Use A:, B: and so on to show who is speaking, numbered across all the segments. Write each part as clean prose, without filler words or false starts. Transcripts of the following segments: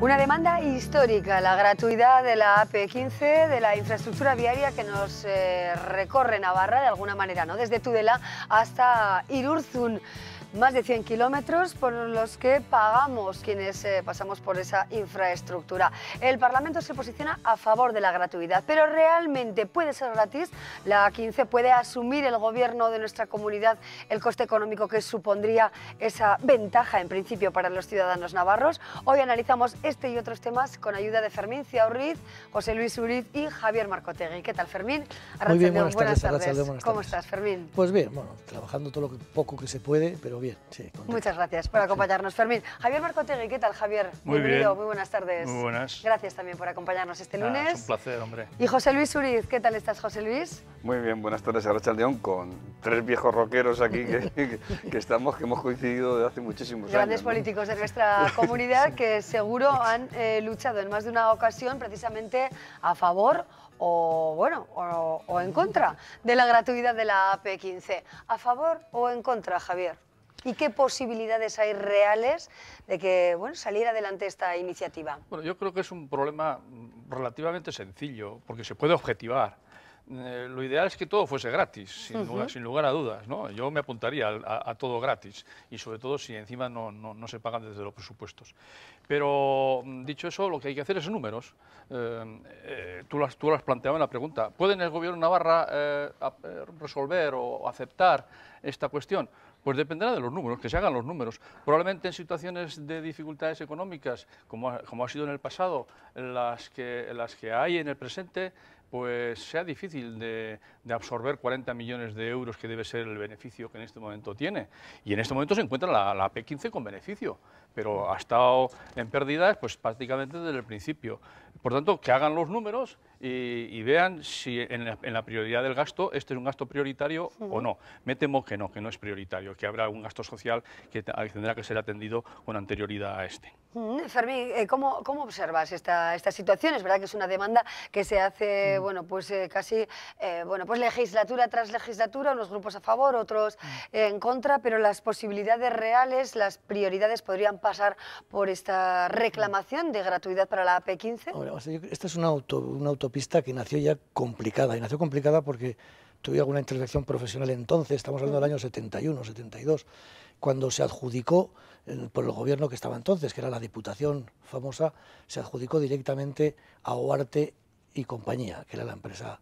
A: Una demanda histórica, la gratuidad de la AP15, de la infraestructura viaria que nos recorre Navarra de alguna manera, ¿no? Desde Tudela hasta Irurzun. Más de 100 kilómetros por los que pagamos quienes pasamos por esa infraestructura. El Parlamento se posiciona a favor de la gratuidad, pero ¿realmente puede ser gratis? La A15, ¿puede asumir el gobierno de nuestra comunidad el coste económico que supondría esa ventaja en principio para los ciudadanos navarros? Hoy analizamos este y otros temas con ayuda de Fermín Ciaurriz, José Luis Uriz y Javier Marcotegui. ¿Qué tal, Fermín?
B: Muy bien, buenas tardes.
A: Buenas ¿Cómo estás, Fermín?
B: Pues bien, bueno, trabajando todo lo poco que se puede, pero bien, sí. Contento.
A: Muchas gracias por acompañarnos, Fermín. Javier Marcotegui, ¿qué tal, Javier?
C: Muy
A: Bienvenido,
C: bien.
A: muy buenas tardes.
C: Muy buenas.
A: Gracias también por acompañarnos este lunes.
C: Es un placer, hombre.
A: Y José Luis Uriz, ¿qué tal estás, José Luis?
D: Muy bien, buenas tardes, Arratsaldeon, con tres viejos rockeros aquí que hemos coincidido desde hace muchísimos años.
A: Grandes políticos de nuestra comunidad que seguro han luchado en más de una ocasión precisamente a favor o en contra de la gratuidad de la AP15. ¿A favor o en contra, Javier? ¿Y qué posibilidades hay reales de que saliera adelante esta iniciativa?
C: Bueno, yo creo que es un problema relativamente sencillo, porque se puede objetivar. Lo ideal es que todo fuese gratis, sin lugar a dudas, ¿no? Yo me apuntaría a todo gratis, y sobre todo si encima no se pagan desde los presupuestos. Pero, dicho eso, lo que hay que hacer es números. Tú lo has planteado en la pregunta. ¿Puede el Gobierno de Navarra resolver o aceptar esta cuestión? Pues dependerá de los números, que se hagan los números. Probablemente en situaciones de dificultades económicas, como ha sido en el pasado, las que hay en el presente, pues sea difícil de absorber 40 millones de euros, que debe ser el beneficio que en este momento tiene. Y en este momento se encuentra la AP15 con beneficio, pero ha estado en pérdidas pues prácticamente desde el principio. Por tanto, que hagan los números y vean si en la prioridad del gasto este es un gasto prioritario o no. Me temo que no es prioritario, que habrá un gasto social que tendrá que ser atendido con anterioridad a este.
A: Fermín, ¿cómo observas esta situación? Es verdad que es una demanda que se hace casi legislatura tras legislatura, unos grupos a favor, otros en contra, pero las posibilidades reales, las prioridades podrían pasar por esta reclamación de gratuidad para la AP15.
B: Ahora, esta es una autopista que nació ya complicada, y nació complicada porque tuve alguna intervención profesional entonces, estamos hablando del año 71, 72, cuando se adjudicó por el gobierno que estaba entonces, que era la Diputación famosa, se adjudicó directamente a Oarte y compañía, que era la empresa.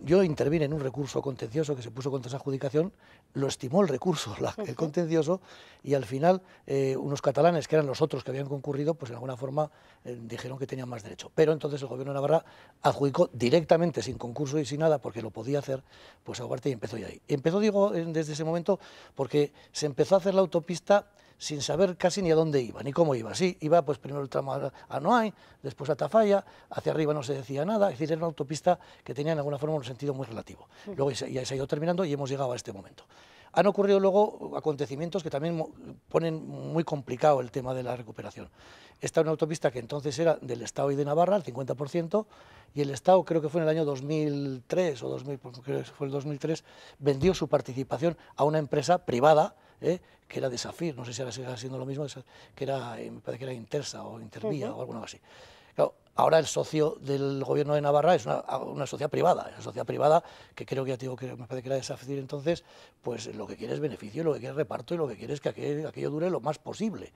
B: Yo intervine en un recurso contencioso que se puso contra esa adjudicación, lo estimó el recurso, el contencioso, y al final unos catalanes, que eran los otros que habían concurrido, pues en alguna forma dijeron que tenían más derecho. Pero entonces el Gobierno de Navarra adjudicó directamente, sin concurso y sin nada, porque lo podía hacer, pues a Ugarte, y empezó ya ahí. Empezó, digo, desde ese momento, porque se empezó a hacer la autopista sin saber casi ni a dónde iba, ni cómo iba. Sí, iba pues primero el tramo a Noain, después a Tafalla, hacia arriba no se decía nada, es decir, era una autopista que tenía en alguna forma un sentido muy relativo. Luego ya se ha ido terminando y hemos llegado a este momento. Han ocurrido luego acontecimientos que también ponen muy complicado el tema de la recuperación. Esta es una autopista que entonces era del Estado y de Navarra, el 50%, y el Estado, creo que fue en el año 2003, creo que fue el 2003, vendió su participación a una empresa privada, que era de Safir, no sé si ahora sigue siendo lo mismo, que era, me parece que era Intersa o Intervía o alguna así. Claro, ahora el socio del Gobierno de Navarra es una sociedad privada, que creo que ya te digo que me parece que era de Safir entonces, pues lo que quiere es beneficio, lo que quiere es reparto y lo que quiere es que aquello dure lo más posible.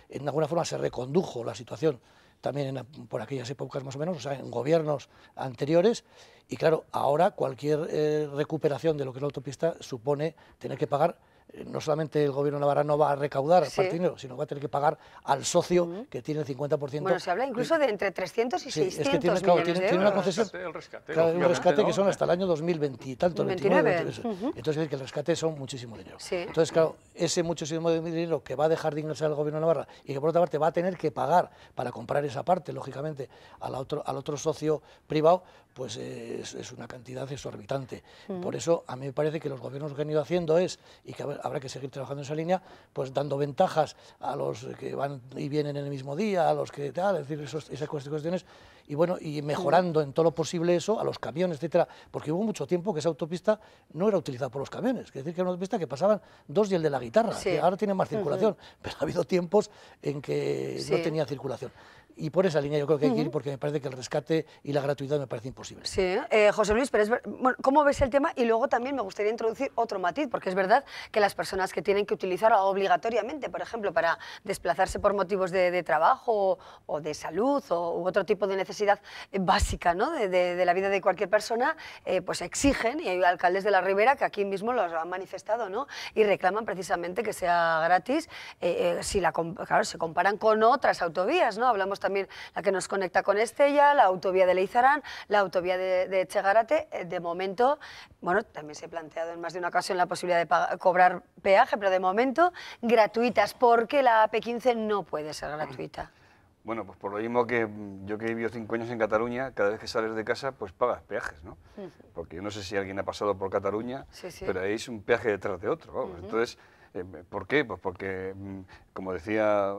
B: En alguna forma se recondujo la situación también por aquellas épocas más o menos, o sea, en gobiernos anteriores, y claro, ahora cualquier recuperación de lo que es la autopista supone tener que pagar. No solamente el Gobierno de Navarra no va a recaudar parte dinero, sino va a tener que pagar al socio que tiene el 50%.
A: Bueno, se habla incluso de entre 300 y 600
B: es que tiene,
A: millones de
B: tiene una concesión,
C: el rescate,
B: un rescate que son hasta el año 2020 y tanto,
A: 29.
B: Entonces, es decir, que el rescate son muchísimo dinero.
A: Sí.
B: Entonces, claro, ese muchísimo dinero que va a dejar de ingresar al Gobierno de Navarra y que por otra parte va a tener que pagar para comprar esa parte, lógicamente, al otro socio privado, pues es una cantidad exorbitante. Por eso a mí me parece que los gobiernos lo que han ido haciendo es, y que habrá que seguir trabajando en esa línea, pues dando ventajas a los que van y vienen en el mismo día, a los que tal, es decir, esas cuestiones, y bueno, y mejorando en todo lo posible eso, a los camiones, etcétera, porque hubo mucho tiempo que esa autopista no era utilizada por los camiones, es decir, que era una autopista que pasaban 2 y el de la guitarra, que ahora tiene más circulación, pero ha habido tiempos en que no tenía circulación. Y por esa línea yo creo que hay que ir, porque me parece que el rescate y la gratuidad me parece imposible.
A: Sí, José Luis, pero bueno, ¿cómo ves el tema? Y luego también me gustaría introducir otro matiz, porque es verdad que las personas que tienen que utilizarlo obligatoriamente, por ejemplo, para desplazarse por motivos de trabajo o de salud u otro tipo de necesidad básica, ¿no?, de la vida de cualquier persona, pues exigen, y hay alcaldes de la Ribera que aquí mismo los han manifestado, ¿no?, y reclaman precisamente que sea gratis, claro, se comparan con otras autovías, ¿no? Hablamos también la que nos conecta con Estella, la autovía de Leizarán, la autovía de Etxegarate. De momento, bueno, también se ha planteado en más de una ocasión la posibilidad de cobrar peaje, pero de momento gratuitas. ¿Por qué la AP15 no puede ser gratuita?
D: Bueno, pues por lo mismo que yo que he vivido 5 años en Cataluña, cada vez que sales de casa, pues pagas peajes, ¿no? Porque yo no sé si alguien ha pasado por Cataluña, pero ahí es un peaje detrás de otro, vamos. Entonces, ¿por qué? Pues porque, como decía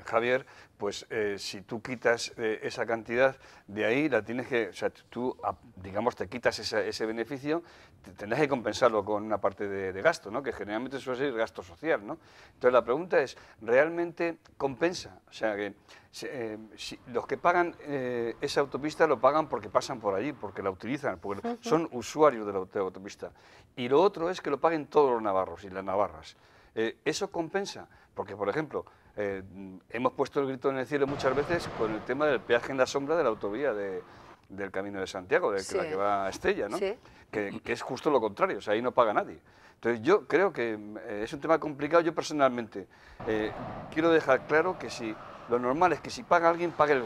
D: Javier, pues si tú quitas esa cantidad de ahí, la tienes que, o sea, tú, digamos, te quitas ese beneficio, tendrás que compensarlo con una parte de gasto, ¿no?, que generalmente suele ser gasto social, ¿no? Entonces la pregunta es, ¿realmente compensa? O sea, que si los que pagan esa autopista lo pagan porque pasan por allí, porque la utilizan, porque son usuarios de la autopista. Y lo otro es que lo paguen todos los navarros y las navarras. ¿Eso compensa? Porque, por ejemplo, hemos puesto el grito en el cielo muchas veces con el tema del peaje en la sombra de la autovía del Camino de Santiago, la que va a Estella, ¿no? Que es justo lo contrario, o sea, ahí no paga nadie. Entonces yo creo que es un tema complicado. Yo personalmente quiero dejar claro que lo normal es que si paga alguien, pague el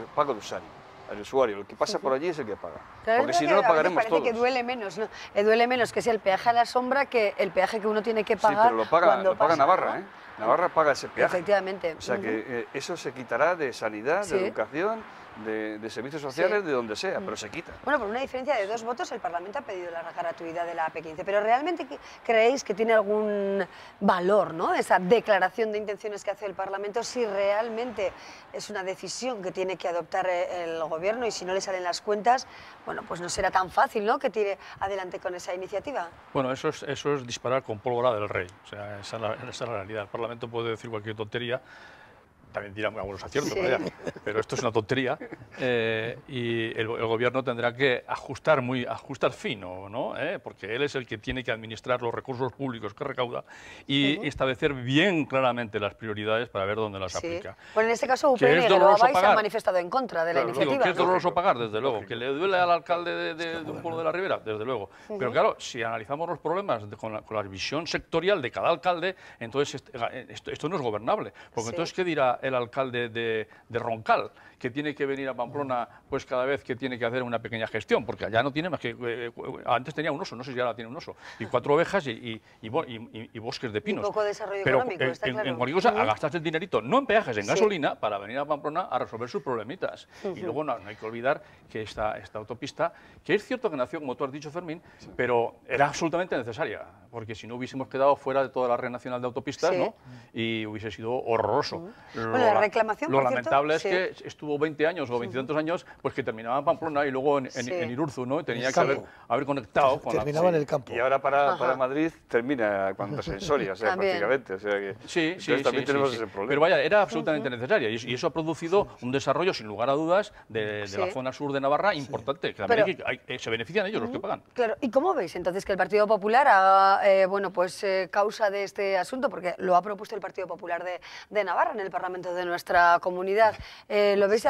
D: usuario, el que pasa por allí es el que paga.
A: Claro,
D: porque si no lo pagaremos todos.
A: Parece que duele menos, ¿no? Duele menos que sea el peaje a la sombra que el peaje que uno tiene que pagar.
D: Sí, pero lo paga Navarra, ¿no? Navarra paga ese peaje.
A: Efectivamente.
D: O sea que eso se quitará de sanidad, de educación, de servicios sociales, de donde sea, pero se quita.
A: Bueno, por una diferencia de 2 votos el Parlamento ha pedido la gratuidad de la AP15, pero ¿realmente creéis que tiene algún valor, ¿no?, esa declaración de intenciones que hace el Parlamento, si realmente es una decisión que tiene que adoptar el Gobierno, y si no le salen las cuentas, bueno, pues no será tan fácil, ¿no?, que tire adelante con esa iniciativa?
C: Bueno, eso es disparar con pólvora del rey, o sea, esa es la realidad. El Parlamento puede decir cualquier tontería, también dirá algunos aciertos, vaya, pero esto es una tontería, y el Gobierno tendrá que ajustar fino, ¿no? Porque él es el que tiene que administrar los recursos públicos que recauda y establecer bien claramente las prioridades para ver dónde las aplica.
A: Bueno, en este caso UPN y Geroa se han manifestado en contra de la iniciativa.
C: Digo, que es doloroso pagar, desde luego. Que le duele al alcalde de un pueblo de la Ribera, desde luego. Pero claro, si analizamos los problemas con la visión sectorial de cada alcalde, entonces esto no es gobernable. Porque entonces, ¿qué dirá el alcalde de Roncal, que tiene que venir a Pamplona pues cada vez que tiene que hacer una pequeña gestión? Porque allá no tiene más que... antes tenía un oso, no sé si ahora tiene un oso, y 4 ovejas y bosques de pinos.
A: Y poco desarrollo
C: pero
A: económico, está claro.
C: En cualquier cosa, a gastarse el dinerito, no en peajes, en gasolina, para venir a Pamplona a resolver sus problemitas. Y luego no hay que olvidar que esta autopista, que es cierto que nació, como tú has dicho, Fermín, pero era absolutamente necesaria, porque si no hubiésemos quedado fuera de toda la red nacional de autopistas, ¿no?, y hubiese sido horroroso.
A: Bueno, la reclamación,
C: lo lamentable es que estuvo 20 años o 20 y tantos años, pues que terminaba en Pamplona y luego en Irurzu, ¿no? Y tenía que haber conectado con
B: terminaba en el campo.
D: Y ahora para Madrid termina cuando se ensoria, o sea, prácticamente. O sea que,
C: sí,
D: también tenemos ese problema.
C: Pero vaya, era absolutamente necesaria y eso ha producido un desarrollo, sin lugar a dudas, de la zona sur de Navarra importante, que también se benefician ellos los que pagan.
A: Claro, ¿y cómo veis entonces que el Partido Popular haga, bueno, pues causa de este asunto? Porque lo ha propuesto el Partido Popular de Navarra en el Parlamento de nuestra comunidad. ¿Lo veis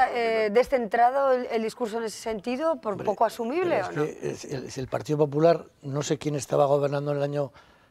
A: descentrado el discurso en ese sentido, por poco asumible o no?
B: El Partido Popular, no sé quién estaba gobernando en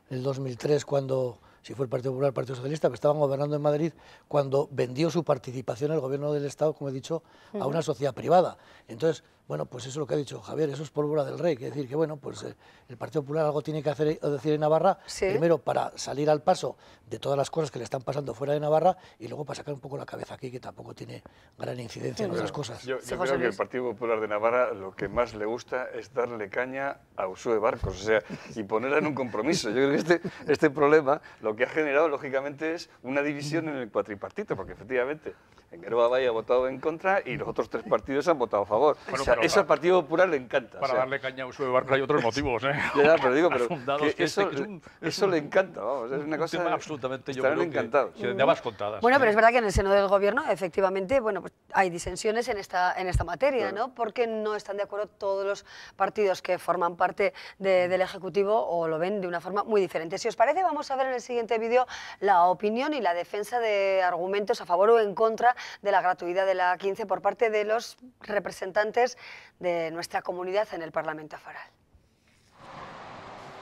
B: el 2003 cuando... si fue el Partido Popular, el Partido Socialista, que estaban gobernando en Madrid cuando vendió su participación en el Gobierno del Estado, como he dicho, a una sociedad privada. Entonces, Bueno, pues eso es lo que ha dicho Javier, eso es pólvora del rey, que decir que bueno, pues el Partido Popular algo tiene que hacer o decir en Navarra, primero para salir al paso de todas las cosas que le están pasando fuera de Navarra y luego para sacar un poco la cabeza aquí, que tampoco tiene gran incidencia en otras cosas.
D: Yo creo que el Partido Popular de Navarra lo que más le gusta es darle caña a Uxue Barkos, o sea, y ponerla en un compromiso. Yo creo que este problema lo que ha generado, lógicamente, es una división en el cuatripartito, porque efectivamente en Geroa Bai ha votado en contra y los otros 3 partidos han votado a favor. Bueno, o sea, eso al Partido Popular le encanta.
C: Para darle caña a Uxue Barkos hay otros motivos, ¿eh?
D: Ya, pero digo, que eso le encanta, vamos, es una cosa...
C: absolutamente, yo
D: estarán
C: creo
D: encantados.
C: que de ambas contadas.
A: Bueno, pero es verdad que en el seno del Gobierno, efectivamente, bueno, pues hay disensiones en esta materia, ¿no? Porque no están de acuerdo todos los partidos que forman parte del Ejecutivo o lo ven de una forma muy diferente. Si os parece, vamos a ver en el siguiente vídeo la opinión y la defensa de argumentos a favor o en contra de la gratuidad de la A15 por parte de los representantes de nuestra comunidad en el Parlamento Foral.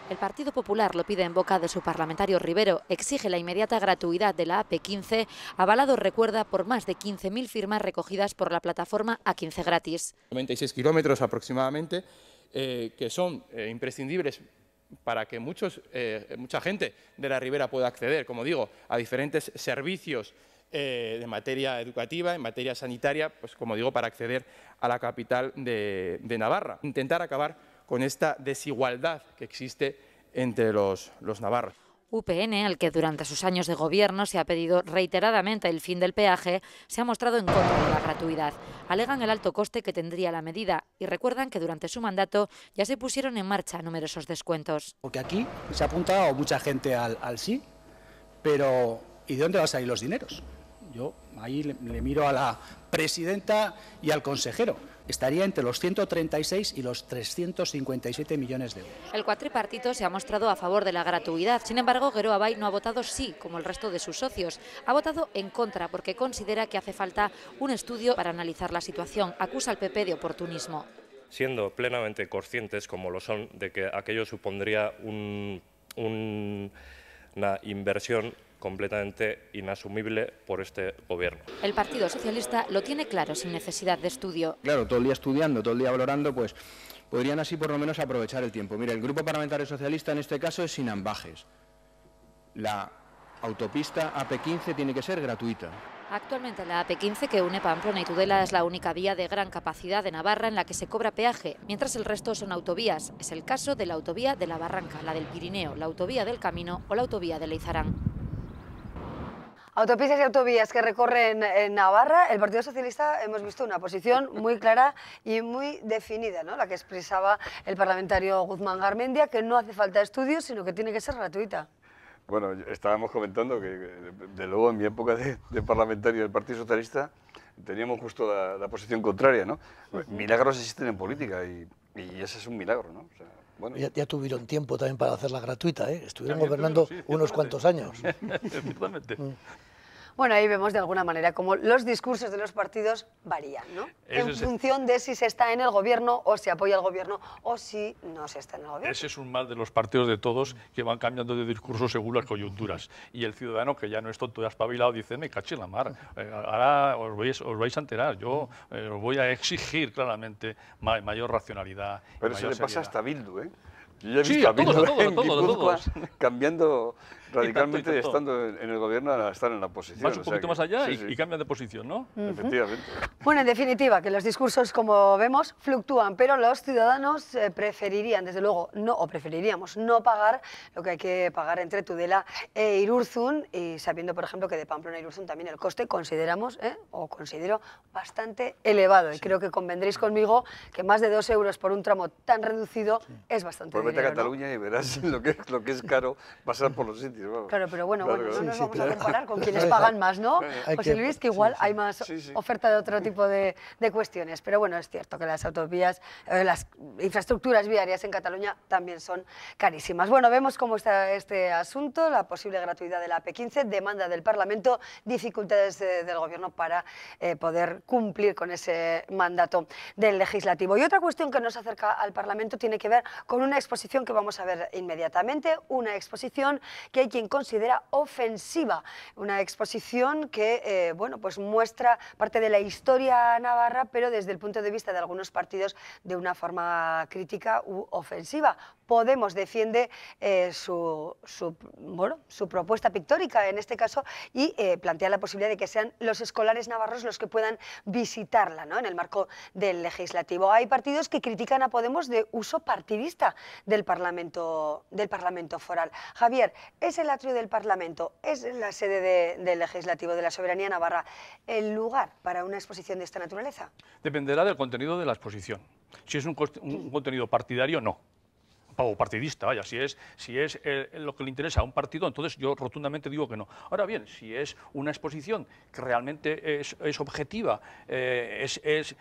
E: El Partido Popular lo pide en boca de su parlamentario Rivero, exige la inmediata gratuidad de la AP15, avalado, recuerda, por más de 15.000 firmas recogidas por la plataforma A15 Gratis.
F: 96 kilómetros aproximadamente, que son imprescindibles para que mucha gente de la Ribera pueda acceder, como digo, a diferentes servicios de materia educativa, en materia sanitaria, pues como digo, para acceder a la capital de Navarra. Intentar acabar con esta desigualdad que existe entre los navarros.
E: UPN, al que durante sus años de gobierno se ha pedido reiteradamente el fin del peaje, se ha mostrado en contra de la gratuidad. Alegan el alto coste que tendría la medida y recuerdan que durante su mandato ya se pusieron en marcha numerosos descuentos.
G: Porque aquí se ha apuntado mucha gente al sí, pero ¿y de dónde van a salir los dineros? Yo ahí le miro a la presidenta y al consejero. Estaría entre los 136 y los 357 millones de euros.
E: El cuatripartito se ha mostrado a favor de la gratuidad. Sin embargo, Geroa Bai no ha votado sí, como el resto de sus socios. Ha votado en contra porque considera que hace falta un estudio para analizar la situación. Acusa al PP de oportunismo.
H: Siendo plenamente conscientes, como lo son, de que aquello supondría una inversión completamente inasumible por este gobierno.
E: El Partido Socialista lo tiene claro, sin necesidad de estudio.
G: Claro, todo el día estudiando, todo el día valorando, pues podrían así por lo menos aprovechar el tiempo. Mira, el Grupo Parlamentario Socialista en este caso es sin ambajes. La autopista AP15 tiene que ser gratuita.
E: Actualmente la AP15, que une Pamplona y Tudela, es la única vía de gran capacidad de Navarra en la que se cobra peaje, mientras el resto son autovías. Es el caso de la autovía de la Barranca, la del Pirineo, la autovía del Camino o la autovía de Leizarán.
A: Autopistas y autovías que recorren en Navarra, el Partido Socialista hemos visto una posición muy clara y muy definida, ¿no? La que expresaba el parlamentario Guzmán Garmendia, que no hace falta estudios, sino que tiene que ser gratuita.
D: Bueno, estábamos comentando que, de luego, en mi época de parlamentario del Partido Socialista, teníamos justo la posición contraria, ¿no? Milagros existen en política y ese es un milagro, ¿no? O sea, bueno.
B: Ya tuvieron tiempo también para hacerla gratuita, ¿eh? Estuvieron gobernando unos cuantos años.
A: Bueno, ahí vemos de alguna manera cómo los discursos de los partidos varían, ¿no? En función de si se está en el gobierno o se apoya al gobierno o si no se está en el gobierno.
C: Ese es un mal de los partidos de todos, que van cambiando de discurso según las coyunturas. Y el ciudadano, que ya no es tonto y espabilado, dice, me caché la mar, ahora os vais a enterar, yo os voy a exigir claramente mayor racionalidad.
D: Pero se le
C: seriedad.
D: Pasa hasta Bildu, ¿eh? Yo ya he visto a Bildu en Guipúzcoa cambiando radicalmente y estando en el gobierno a estar en la oposición.
C: Vas un poquito más allá y cambian de posición, ¿no?
D: Efectivamente.
A: Bueno, en definitiva, que los discursos, como vemos, fluctúan, pero los ciudadanos preferirían, desde luego, preferiríamos no pagar lo que hay que pagar entre Tudela e Irurzun, y sabiendo, por ejemplo, que de Pamplona a Irurzun también el coste considero bastante elevado. Y creo que convendréis conmigo que más de 2 euros por un tramo tan reducido es bastante dinero,
D: vete a Cataluña, ¿no? Y verás lo que es caro pasar por los sitios. Vamos.
A: Claro, pero bueno, no nos vamos a comparar con quienes pagan más, ¿no? José Luis, que igual hay más oferta de otro tipo de cuestiones. Pero bueno, es cierto que las autovías, las infraestructuras viarias en Cataluña también son carísimas. Bueno, vemos cómo está este asunto, la posible gratuidad de la AP15, demanda del Parlamento, dificultades del Gobierno para poder cumplir con ese mandato del Legislativo. Y otra cuestión que nos acerca al Parlamento tiene que ver con una exposición que vamos a ver inmediatamente, una exposición que hay quien considera ofensiva. Una exposición que bueno, pues muestra parte de la historia navarra, pero desde el punto de vista de algunos partidos de una forma crítica u ofensiva. Podemos defiende su propuesta pictórica en este caso y plantea la posibilidad de que sean los escolares navarros los que puedan visitarla, ¿no?, en el marco del legislativo. Hay partidos que critican a Podemos de uso partidista del Parlamento foral. Javier, ¿es el atrio del Parlamento, es la sede del legislativo, de la soberanía navarra, el lugar para una exposición de esta naturaleza?
C: Dependerá del contenido de la exposición. Si es un contenido partidario, no. O partidista, vaya, si es lo que le interesa a un partido, entonces yo rotundamente digo que no. Ahora bien, si es una exposición que realmente es objetiva,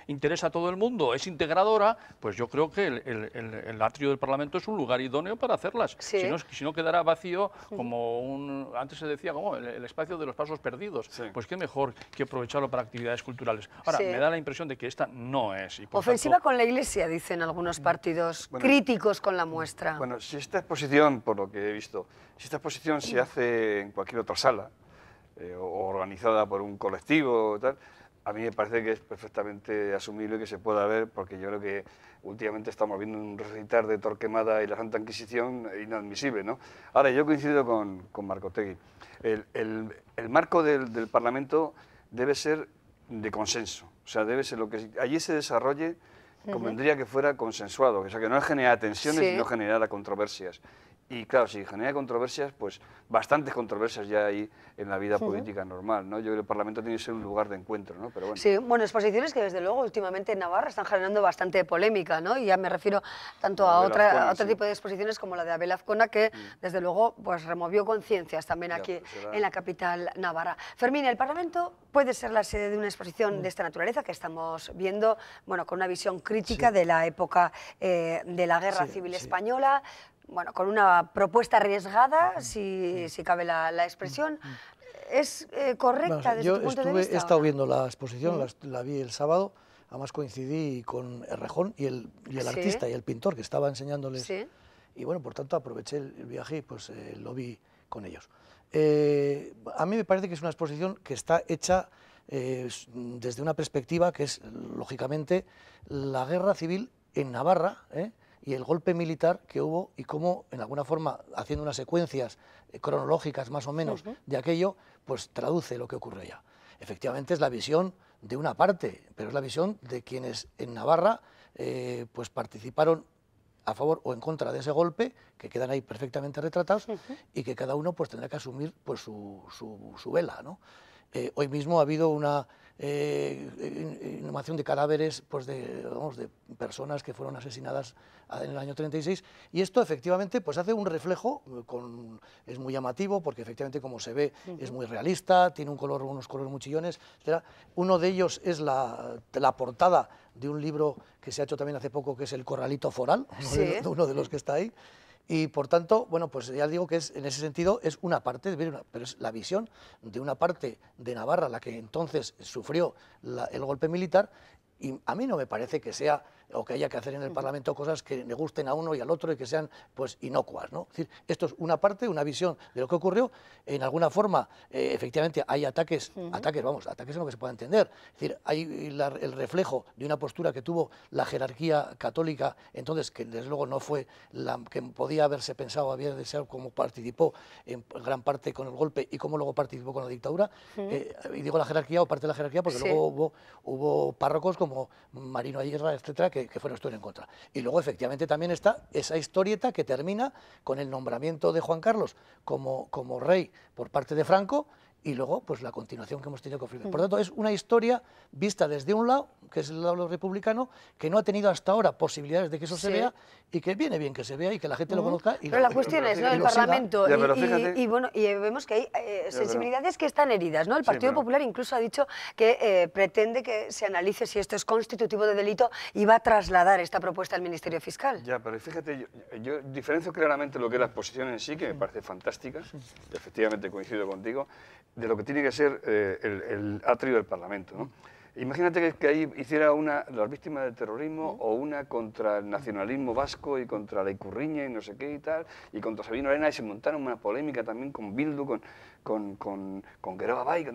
C: interesa a todo el mundo, es integradora, pues yo creo que el atrio del Parlamento es un lugar idóneo para hacerlas.
A: Sí.
C: Si no quedará vacío como antes se decía, como el espacio de los pasos perdidos. Sí. Pues qué mejor que aprovecharlo para actividades culturales. Ahora, me da la impresión de que esta no es. Y
A: ofensiva con la Iglesia, dicen algunos partidos críticos con la muestra.
D: Bueno, si esta exposición, por lo que he visto, si esta exposición se hace en cualquier otra sala o organizada por un colectivo o tal, a mí me parece que es perfectamente asumible que se pueda ver, porque yo creo que últimamente estamos viendo un recitar de Torquemada y la Santa Inquisición inadmisible, ¿no? Ahora, yo coincido con Marco Otegui. El marco del Parlamento debe ser de consenso, o sea, debe ser lo que allí se desarrolle. Convendría que fuera consensuado, o sea, que no genera tensiones y no generara controversias. Y claro, si genera controversias, pues bastantes controversias ya hay en la vida política normal, ¿no? Yo creo que el Parlamento tiene que ser un lugar de encuentro, ¿no? Pero bueno.
A: Sí, bueno, exposiciones que desde luego últimamente en Navarra están generando bastante polémica, ¿no? Y ya me refiero tanto a otro tipo de exposiciones como la de Abel Azcona, que desde luego pues removió conciencias también aquí en la capital navarra. Fermín, el Parlamento puede ser la sede de una exposición de esta naturaleza que estamos viendo, bueno, con una visión crítica de la época de la Guerra Civil Española. Bueno, con una propuesta arriesgada, si cabe la expresión. ¿Es correcta desde tu punto de vista?
B: He estado viendo la exposición, la vi el sábado, además coincidí con Errejón y el artista y el pintor que estaba enseñándoles. Y bueno, por tanto aproveché el viaje y pues lo vi con ellos. A mí me parece que es una exposición que está hecha desde una perspectiva que es, lógicamente, la guerra civil en Navarra, y el golpe militar que hubo y cómo, en alguna forma, haciendo unas secuencias cronológicas más o menos de aquello, pues traduce lo que ocurre allá. Efectivamente es la visión de una parte, pero es la visión de quienes en Navarra pues participaron a favor o en contra de ese golpe, que quedan ahí perfectamente retratados y que cada uno pues tendrá que asumir pues su vela, ¿no? Hoy mismo ha habido una inhumación de cadáveres pues de personas que fueron asesinadas en el año 36, y esto efectivamente pues hace un reflejo, es muy llamativo porque efectivamente como se ve es muy realista, tiene unos colores muy chillones, etc. Uno de ellos es la portada de un libro que se ha hecho también hace poco, que es El Corralito Foral, uno de los que está ahí. Y por tanto, bueno, pues ya digo que en ese sentido es una parte, pero es la visión de una parte de Navarra, la que entonces sufrió el golpe militar, y a mí no me parece que sea o que haya que hacer en el Parlamento cosas que le gusten a uno y al otro y que sean pues inocuas, ¿no? Es decir, esto es una parte, una visión de lo que ocurrió. En alguna forma, efectivamente, hay ataques en lo que se pueda entender. Es decir, hay el reflejo de una postura que tuvo la jerarquía católica, entonces, que desde luego no fue la que podía haberse pensado, había de ser como participó en gran parte con el golpe y cómo luego participó con la dictadura. Y digo la jerarquía o parte de la jerarquía porque luego hubo párrocos como Marino Ayerra, etcétera, que fueron en contra. Y luego efectivamente también está esa historieta que termina con el nombramiento de Juan Carlos como rey por parte de Franco, y luego pues la continuación que hemos tenido que ofrecer. Por tanto, es una historia vista desde un lado, que es el lado republicano, que no ha tenido hasta ahora posibilidades de que eso se vea, y que viene bien que se vea y que la gente lo conozca.
A: Pero la cuestión es, ¿no?, el Parlamento, y bueno, y vemos que hay sensibilidades que están heridas, ¿no? El Partido Popular incluso ha dicho que pretende que se analice si esto es constitutivo de delito y va a trasladar esta propuesta al Ministerio Fiscal.
D: Ya, pero fíjate, yo diferencio claramente lo que es la exposición en sí, que me parece fantástica, efectivamente coincido contigo, de lo que tiene que ser el atrio del Parlamento, ¿no? Imagínate que ahí hiciera una de las víctimas del terrorismo o una contra el nacionalismo vasco y contra la Ikurriña y no sé qué y tal, y contra Sabino Arana, y se montara una polémica también con Bildu, con Geroa Bai.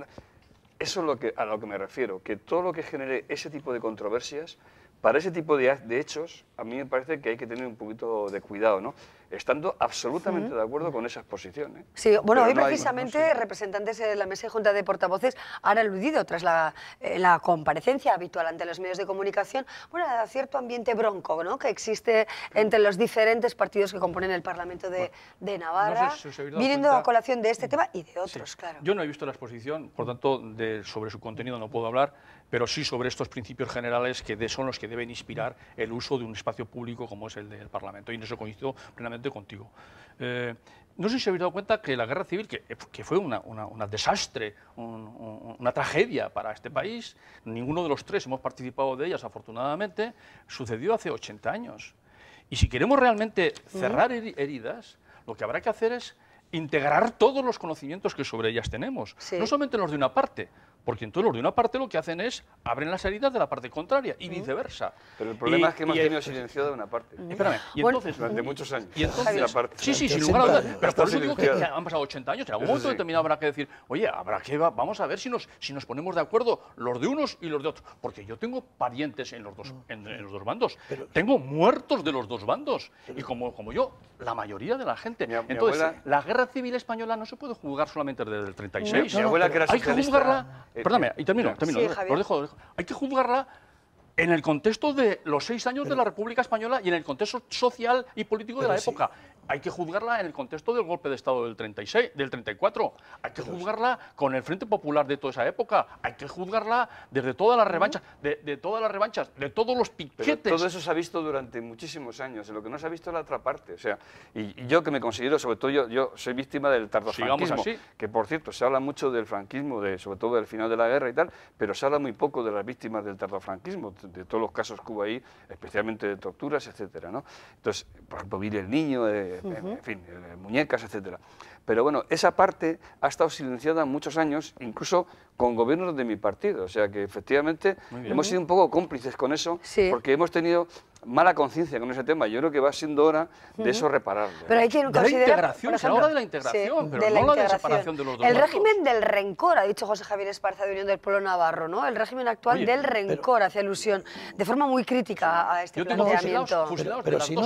D: Eso es a lo que me refiero, que todo lo que genere ese tipo de controversias, para ese tipo de hechos, a mí me parece que hay que tener un poquito de cuidado, ¿no? Estando absolutamente de acuerdo con esa exposición, ¿eh?
A: Sí, bueno,
D: pero
A: hoy precisamente representantes de la Mesa de Junta de Portavoces han aludido, tras la comparecencia habitual ante los medios de comunicación, bueno, a cierto ambiente bronco, ¿no?, que existe entre los diferentes partidos que componen el Parlamento de Navarra,
C: no sé si os habéis dado
A: viniendo
C: cuenta,
A: a colación de este tema y de otros,
C: sí,
A: claro.
C: Yo no he visto la exposición, por tanto, sobre su contenido no puedo hablar, pero sí sobre estos principios generales que son los que deben inspirar el uso de un espacio público como es el del Parlamento, y en eso coincido plenamente contigo. No sé si habéis dado cuenta que la guerra civil, que fue un desastre, una tragedia para este país, ninguno de los tres hemos participado de ellas, afortunadamente, sucedió hace 80 años. Y si queremos realmente cerrar heridas, lo que habrá que hacer es integrar todos los conocimientos que sobre ellas tenemos, no solamente los de una parte, porque entonces los de una parte lo que hacen es abren las heridas de la parte contraria y viceversa.
D: Pero el problema es que hemos tenido silenciado de una parte.
C: Espérame, y entonces,
D: durante muchos años.
C: Y entonces,
D: parte.
C: sí, sin lugar a dudas. Pero por eso digo que han pasado 80 años. En algún momento determinado habrá que decir, oye, vamos a ver si nos ponemos de acuerdo los de unos y los de otros. Porque yo tengo parientes en los dos bandos. Tengo muertos de los dos bandos. Y como yo, la mayoría de la gente. Entonces, la guerra civil española no se puede juzgar solamente desde el 36.
D: Mi abuela, que era
C: hay que juzgarla. Perdóname, y termino.
A: Sí,
C: Lo dejo. Hay que juzgarla en el contexto de los 6 años de la República Española y en el contexto social y político de la época. Hay que juzgarla en el contexto del golpe de Estado del 34. Hay que juzgarla con el Frente Popular de toda esa época. Hay que juzgarla desde todas las revanchas, de todas las revanchas, de todos los piquetes.
D: Pero todo eso se ha visto durante muchísimos años. Lo que no se ha visto es la otra parte. O sea, y yo que me considero, sobre todo yo soy víctima del tardofranquismo, que por cierto se habla mucho del franquismo, sobre todo del final de la guerra y tal, pero se habla muy poco de las víctimas del tardofranquismo, de todos los casos que hubo ahí, especialmente de torturas, etcétera, ¿no? Entonces, por ejemplo, Viri el Niño, en fin, muñecas, etcétera. Pero bueno, esa parte ha estado silenciada muchos años, incluso con gobiernos de mi partido. O sea que efectivamente hemos sido un poco cómplices con eso, porque hemos tenido mala conciencia con ese tema. Yo creo que va siendo hora de eso repararlo.
A: Pero hay quien considera,
C: de la integración, se habla de la integración, pero no la de separación de los dos.
A: El régimen del rencor, ha dicho José Javier Esparza de Unión del Pueblo Navarro, ¿no? El régimen actual del rencor, hace alusión de forma muy crítica a este planteamiento.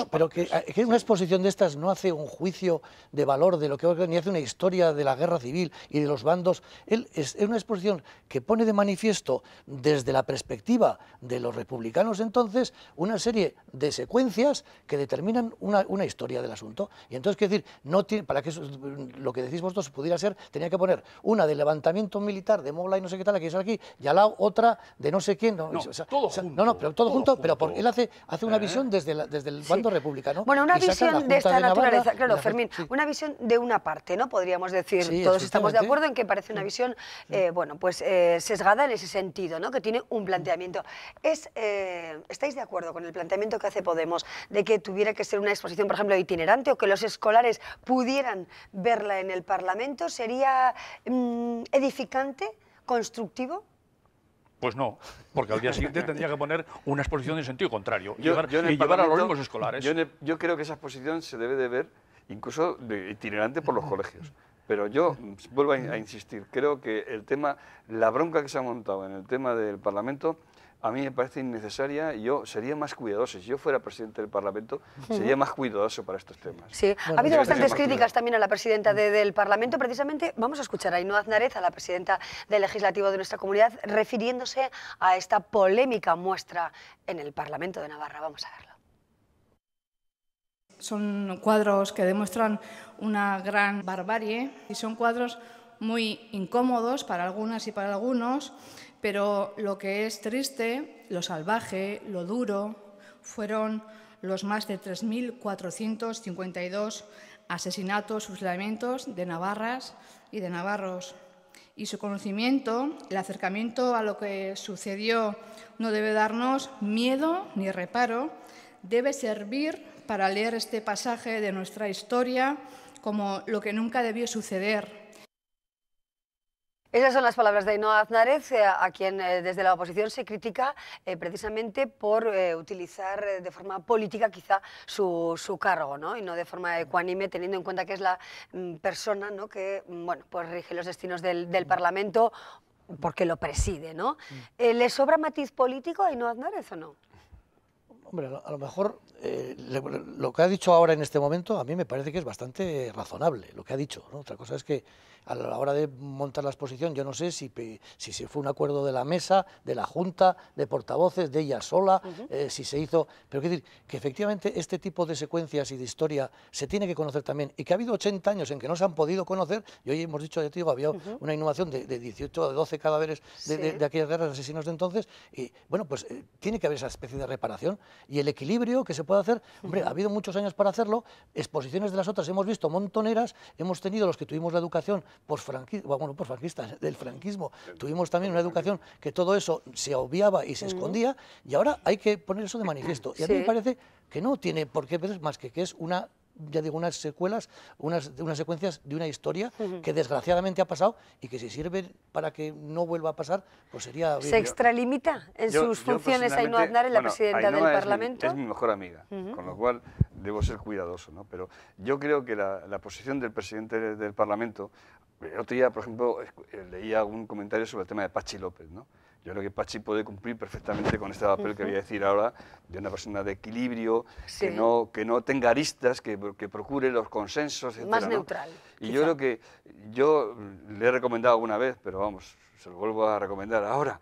B: Pero que una exposición de estas no hace un juicio de valor de lo que ni hace una historia de la guerra civil y de los bandos. Es una exposición que pone de manifiesto desde la perspectiva de los republicanos entonces una serie de secuencias que determinan una historia del asunto. Y entonces, quiero decir, para que lo que decís vosotros pudiera ser, tenía que poner una de levantamiento militar de Mola y no sé qué tal, aquí, y al lado otra de no sé quién. Todo junto, pero él hace una visión desde el bando republicano.
A: Bueno, una visión de esta naturaleza, claro, Fermín, una visión de una parte, ¿no? Podríamos decir, todos estamos de acuerdo en que parece una visión, bueno, pues sesgada en ese sentido, ¿no? Que tiene un planteamiento. ¿Estáis de acuerdo con el planteamiento que hace Podemos de que tuviera que ser una exposición, por ejemplo, itinerante, o que los escolares pudieran verla en el Parlamento? ¿Sería edificante, constructivo?
C: Pues no, porque al día siguiente tendría que poner una exposición en sentido contrario y llevar a los mismos escolares.
D: Yo creo que esa exposición se debe de ver incluso itinerante por los colegios. Pero yo vuelvo a insistir, creo que el tema, la bronca que se ha montado en el tema del Parlamento, a mí me parece innecesaria y yo sería más cuidadoso. Si yo fuera presidente del Parlamento, sería más cuidadoso para estos temas.
A: Sí, ha habido bastantes críticas también a la presidenta del Parlamento. Precisamente vamos a escuchar a Ainhoa Aznarez, a la presidenta del Legislativo de nuestra comunidad, refiriéndose a esta polémica muestra en el Parlamento de Navarra. Vamos a verlo.
I: Son cuadros que demuestran una gran barbarie y son cuadros muy incómodos para algunas y para algunos, pero lo que es triste, lo salvaje, lo duro, fueron los más de 3.452 asesinatos, fusilamientos de navarras y de navarros. Y su conocimiento, el acercamiento a lo que sucedió no debe darnos miedo ni reparo, debe servir para leer este pasaje de nuestra historia como lo que nunca debió suceder.
A: Esas son las palabras de Ainhoa Aznárez, a quien desde la oposición se critica precisamente por utilizar de forma política quizá su cargo, ¿no? Y no de forma ecuánime, teniendo en cuenta que es la persona, ¿no?, que pues rige los destinos del Parlamento porque lo preside, ¿no? ¿Le sobra matiz político a Ainhoa Aznárez o no?
B: Hombre, a lo mejor lo que ha dicho ahora en este momento a mí me parece que es bastante razonable, lo que ha dicho, ¿no? Otra cosa es que a la hora de montar la exposición yo no sé si fue un acuerdo de la mesa, de la Junta, de portavoces, de ella sola, si se hizo... Pero quiero decir que efectivamente este tipo de secuencias y de historia se tiene que conocer también, y que ha habido 80 años en que no se han podido conocer, y hoy hemos dicho, ya te digo, había una inhumación de 18 o 12 cadáveres de aquellas guerras de asesinos de entonces, y bueno, pues tiene que haber esa especie de reparación, y el equilibrio que se puede hacer. Hombre, ha habido muchos años para hacerlo, exposiciones de las otras hemos visto montoneras, hemos tenido los que tuvimos la educación posfranquista, del franquismo, tuvimos también una educación que todo eso se obviaba y se escondía, y ahora hay que poner eso de manifiesto. Y a mí me parece que no tiene por qué ver más que es una... ya digo, unas secuelas, unas secuencias de una historia que desgraciadamente ha pasado y que si sirve para que no vuelva a pasar, pues sería...
A: ¿Se extralimita en sus funciones Ainhoa Aznárez, la presidenta del Parlamento?
D: Es mi mejor amiga, con lo cual debo ser cuidadoso, ¿no? Pero yo creo que la posición del presidente del Parlamento... El otro día, por ejemplo, leía algún comentario sobre el tema de Patxi López, ¿no? Yo creo que Patxi puede cumplir perfectamente con este papel que voy a decir ahora, de una persona de equilibrio, que no tenga aristas, que procure los consensos, etc.
A: Más neutral.
D: Y yo creo que yo le he recomendado alguna vez, pero vamos, se lo vuelvo a recomendar ahora,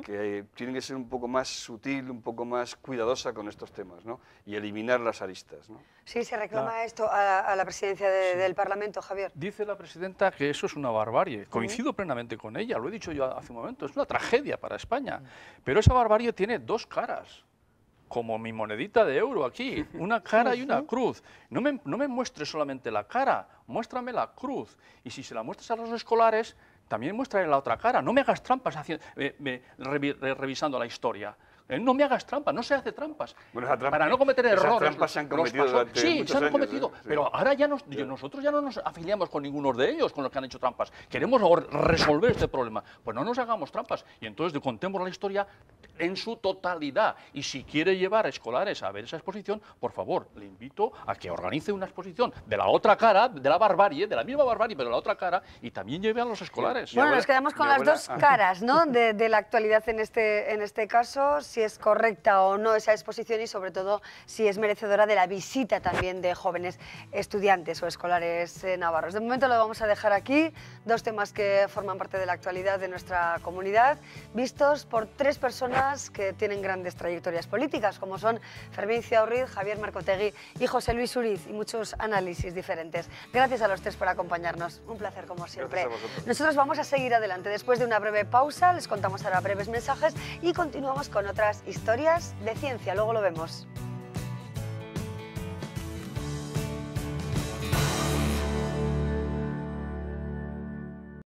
D: que tiene que ser un poco más sutil, un poco más cuidadosa con estos temas, ¿no? Y eliminar las aristas, ¿no?
A: Sí, se reclama esto a la presidencia del Parlamento, Javier.
C: Dice la presidenta que eso es una barbarie. Coincido plenamente con ella, lo he dicho yo hace un momento, es una tragedia para España. Pero esa barbarie tiene dos caras, como mi monedita de euro aquí, una cara y una cruz. No me muestres solamente la cara, muéstrame la cruz. Y si se la muestras a los escolares, también muéstrale la otra cara. No me hagas trampas revisando la historia. No me hagas trampas, no se hace trampas.
D: Bueno,
C: para no cometer errores.
D: Esas trampas se han cometido durante muchos
C: se han
D: años,
C: cometido, pero ahora ya nosotros ya no nos afiliamos con ninguno de ellos, con los que han hecho trampas. Queremos resolver este problema. Pues no nos hagamos trampas y entonces contemos la historia en su totalidad. Y si quiere llevar a escolares a ver esa exposición, por favor, le invito a que organice una exposición de la otra cara, de la barbarie, de la misma barbarie, pero de la otra cara, y también lleve a los escolares.
A: Bueno, nos quedamos con las dos caras, ¿no?, de la actualidad en este caso, si es correcta o no esa exposición y sobre todo si es merecedora de la visita también de jóvenes estudiantes o escolares navarros. De momento lo vamos a dejar aquí, dos temas que forman parte de la actualidad de nuestra comunidad, vistos por tres personas que tienen grandes trayectorias políticas, como son Fermín Ciaurriz, Javier Marcotegui y José Luis Uriz, y muchos análisis diferentes. Gracias a los tres por acompañarnos, un placer como siempre. Nosotros vamos a seguir adelante. Después de una breve pausa, les contamos ahora breves mensajes y continuamos con otras historias de ciencia. Luego lo vemos.